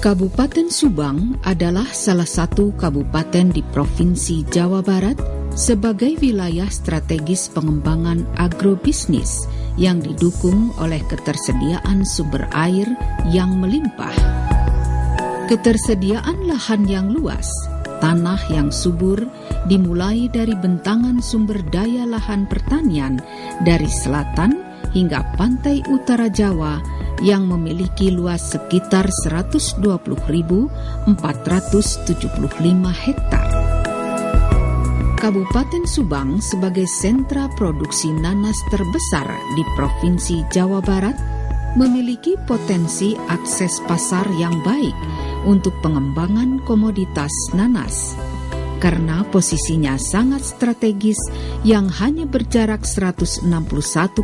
Kabupaten Subang adalah salah satu kabupaten di Provinsi Jawa Barat sebagai wilayah strategis pengembangan agrobisnis yang didukung oleh ketersediaan sumber air yang melimpah. Ketersediaan lahan yang luas, tanah yang subur, dimulai dari bentangan sumber daya lahan pertanian dari selatan hingga pantai utara Jawa yang memiliki luas sekitar 120.475 hektar. Kabupaten Subang sebagai sentra produksi nanas terbesar di Provinsi Jawa Barat memiliki potensi akses pasar yang baik untuk pengembangan komoditas nanas. Karena posisinya sangat strategis yang hanya berjarak 161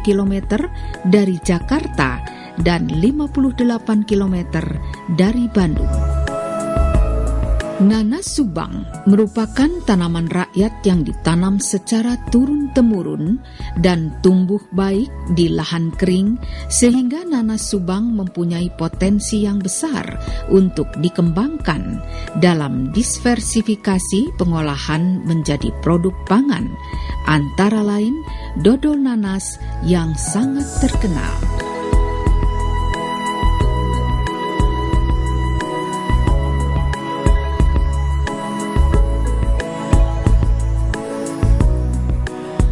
km dari Jakarta dan 58 km dari Bandung. Nanas Subang merupakan tanaman rakyat yang ditanam secara turun-temurun dan tumbuh baik di lahan kering sehingga nanas Subang mempunyai potensi yang besar untuk dikembangkan dalam diversifikasi pengolahan menjadi produk pangan, antara lain dodol nanas yang sangat terkenal.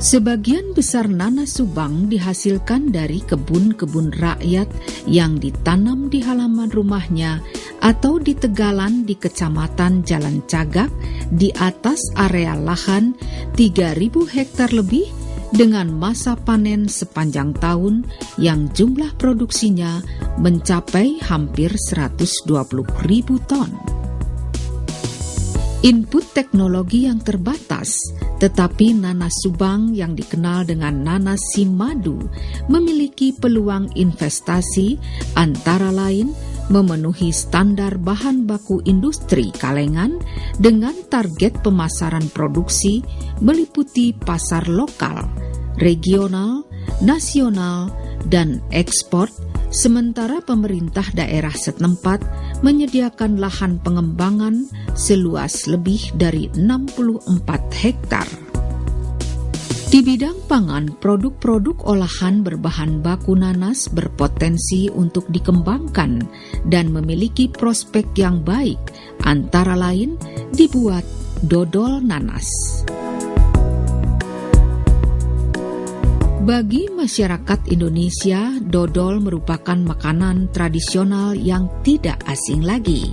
Sebagian besar nanas Subang dihasilkan dari kebun-kebun rakyat yang ditanam di halaman rumahnya atau di tegalan di Kecamatan Jalan Cagak di atas area lahan 3.000 hektar lebih dengan masa panen sepanjang tahun yang jumlah produksinya mencapai hampir 120.000 ton. Input teknologi yang terbatas, tetapi nanas Subang yang dikenal dengan nanas Simadu memiliki peluang investasi antara lain memenuhi standar bahan baku industri kalengan dengan target pemasaran produksi meliputi pasar lokal, regional, nasional, dan ekspor, sementara pemerintah daerah setempat menyediakan lahan pengembangan seluas lebih dari 64 hektar. Di bidang pangan, produk-produk olahan berbahan baku nanas berpotensi untuk dikembangkan dan memiliki prospek yang baik, antara lain dibuat dodol nanas. Bagi masyarakat Indonesia, dodol merupakan makanan tradisional yang tidak asing lagi.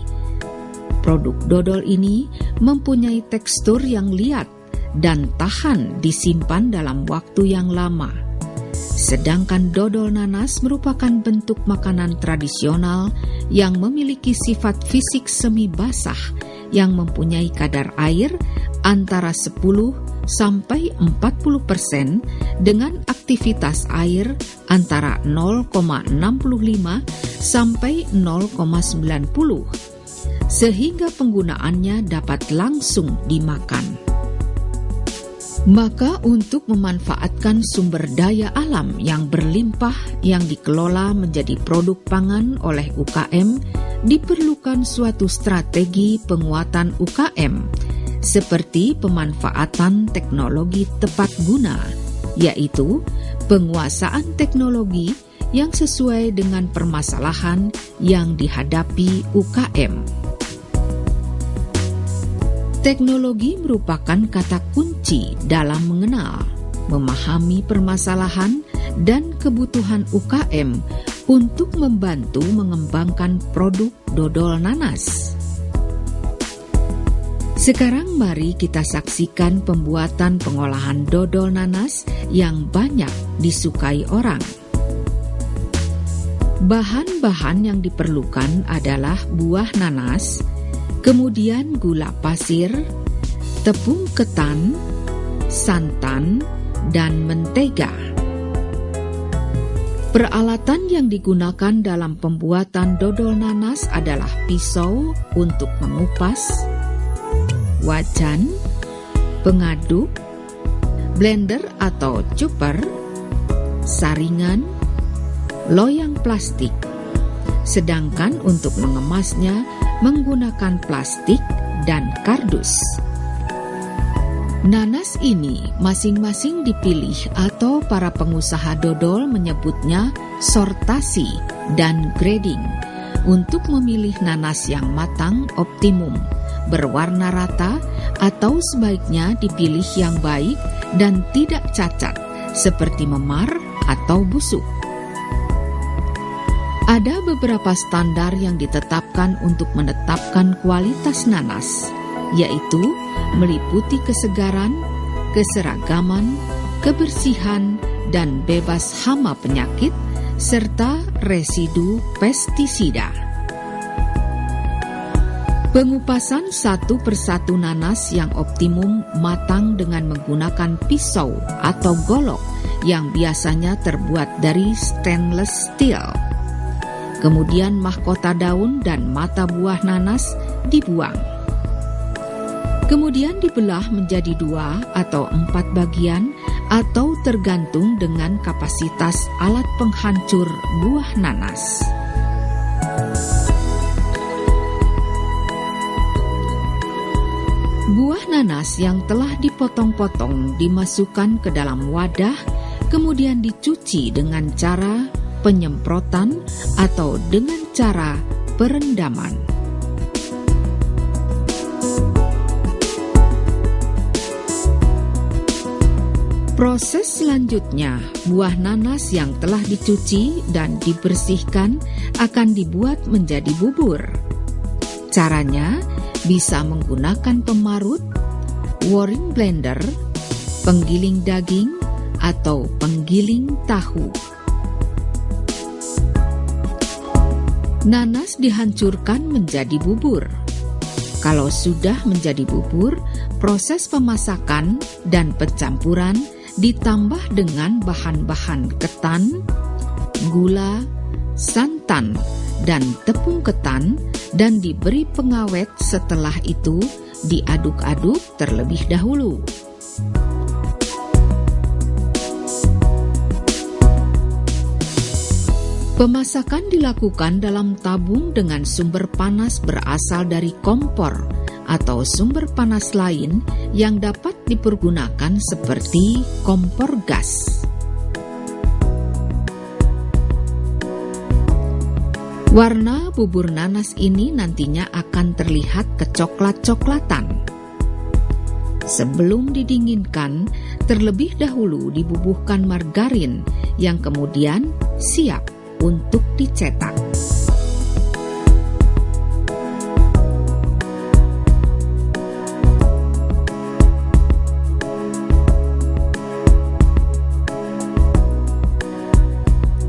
Produk dodol ini mempunyai tekstur yang liat dan tahan disimpan dalam waktu yang lama. Sedangkan dodol nanas merupakan bentuk makanan tradisional yang memiliki sifat fisik semi basah yang mempunyai kadar air antara 10 sampai 40% dengan aktivitas air antara 0,65 sampai 0,90 sehingga penggunaannya dapat langsung dimakan. Maka untuk memanfaatkan sumber daya alam yang berlimpah yang dikelola menjadi produk pangan oleh UKM, diperlukan suatu strategi penguatan UKM seperti pemanfaatan teknologi tepat guna, yaitu penguasaan teknologi yang sesuai dengan permasalahan yang dihadapi UKM. Teknologi merupakan kata kunci dalam mengenal, memahami permasalahan dan kebutuhan UKM untuk membantu mengembangkan produk dodol nanas. Sekarang mari kita saksikan pembuatan pengolahan dodol nanas yang banyak disukai orang. Bahan-bahan yang diperlukan adalah buah nanas, kemudian gula pasir, tepung ketan, santan, dan mentega. Peralatan yang digunakan dalam pembuatan dodol nanas adalah pisau untuk mengupas, wajan, pengaduk, blender atau chopper, saringan, loyang plastik. Sedangkan untuk mengemasnya menggunakan plastik dan kardus. Nanas ini masing-masing dipilih atau para pengusaha dodol menyebutnya sortasi dan grading untuk memilih nanas yang matang optimum, berwarna rata atau sebaiknya dipilih yang baik dan tidak cacat seperti memar atau busuk. Ada beberapa standar yang ditetapkan untuk menetapkan kualitas nanas, yaitu meliputi kesegaran, keseragaman, kebersihan, dan bebas hama penyakit, serta residu pestisida. Pengupasan satu persatu nanas yang optimum matang dengan menggunakan pisau atau golok yang biasanya terbuat dari stainless steel. Kemudian mahkota daun dan mata buah nanas dibuang. Kemudian dibelah menjadi 2 atau 4 bagian atau tergantung dengan kapasitas alat penghancur buah nanas. Buah nanas yang telah dipotong-potong dimasukkan ke dalam wadah, kemudian dicuci dengan cara penyemprotan atau dengan cara perendaman. Proses selanjutnya, buah nanas yang telah dicuci dan dibersihkan akan dibuat menjadi bubur. Caranya bisa menggunakan pemarut, worring blender, penggiling daging, atau penggiling tahu. Nanas dihancurkan menjadi bubur. Kalau sudah menjadi bubur, proses pemasakan dan pencampuran ditambah dengan bahan-bahan ketan, gula, santan, dan tepung ketan dan diberi pengawet. Setelah itu diaduk-aduk terlebih dahulu. Pemasakan dilakukan dalam tabung dengan sumber panas berasal dari kompor atau sumber panas lain yang dapat dipergunakan seperti kompor gas. Warna bubur nanas ini nantinya akan terlihat kecoklat-coklatan. Sebelum didinginkan, terlebih dahulu dibubuhkan margarin yang kemudian siap untuk dicetak.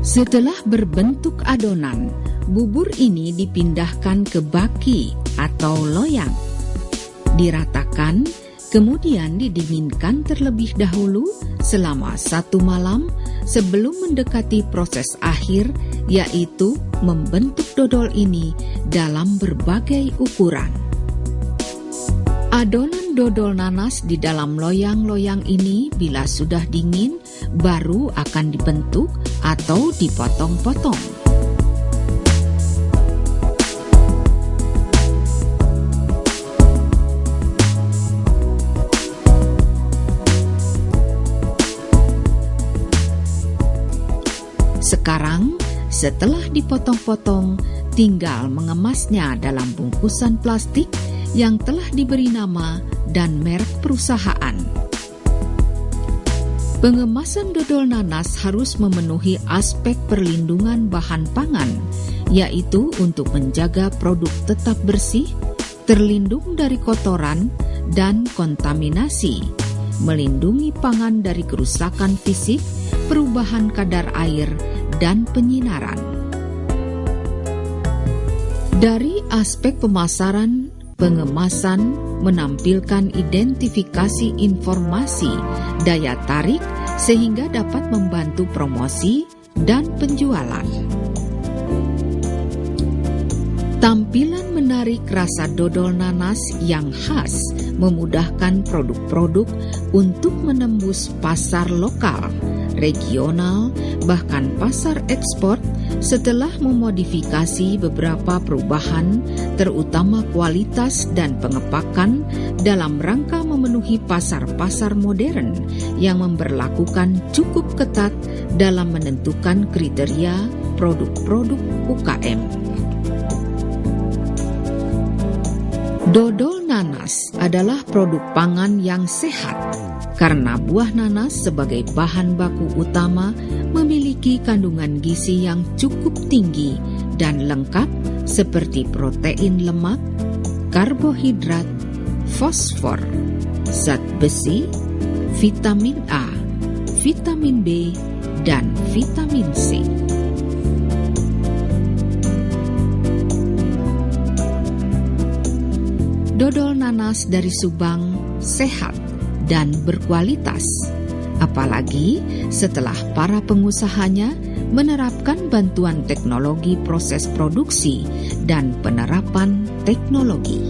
Setelah berbentuk adonan, bubur ini dipindahkan ke baki atau loyang. Diratakan, kemudian didinginkan terlebih dahulu selama 1 malam sebelum mendekati proses akhir, yaitu membentuk dodol ini dalam berbagai ukuran. Adonan dodol nanas di dalam loyang-loyang ini bila sudah dingin baru akan dibentuk atau dipotong-potong. Sekarang, setelah dipotong-potong, tinggal mengemasnya dalam bungkusan plastik yang telah diberi nama dan merek perusahaan. Pengemasan dodol nanas harus memenuhi aspek perlindungan bahan pangan, yaitu untuk menjaga produk tetap bersih, terlindung dari kotoran dan kontaminasi, melindungi pangan dari kerusakan fisik, perubahan kadar air, dan penyinaran. Dari aspek pemasaran, pengemasan menampilkan identifikasi informasi, daya tarik sehingga dapat membantu promosi dan penjualan. Tampilan menarik rasa dodol nanas yang khas memudahkan produk-produk untuk menembus pasar lokal, regional, bahkan pasar ekspor Setelah memodifikasi beberapa perubahan, terutama kualitas dan pengepakan dalam rangka memenuhi pasar-pasar modern yang memberlakukan cukup ketat dalam menentukan kriteria produk-produk UKM. Dodol nanas adalah produk pangan yang sehat karena buah nanas sebagai bahan baku utama memiliki kandungan gizi yang cukup tinggi dan lengkap seperti protein lemak, karbohidrat, fosfor, zat besi, vitamin A, vitamin B, dan vitamin C. Dodol nanas dari Subang sehat dan berkualitas, apalagi setelah para pengusahanya menerapkan bantuan teknologi proses produksi dan penerapan teknologi.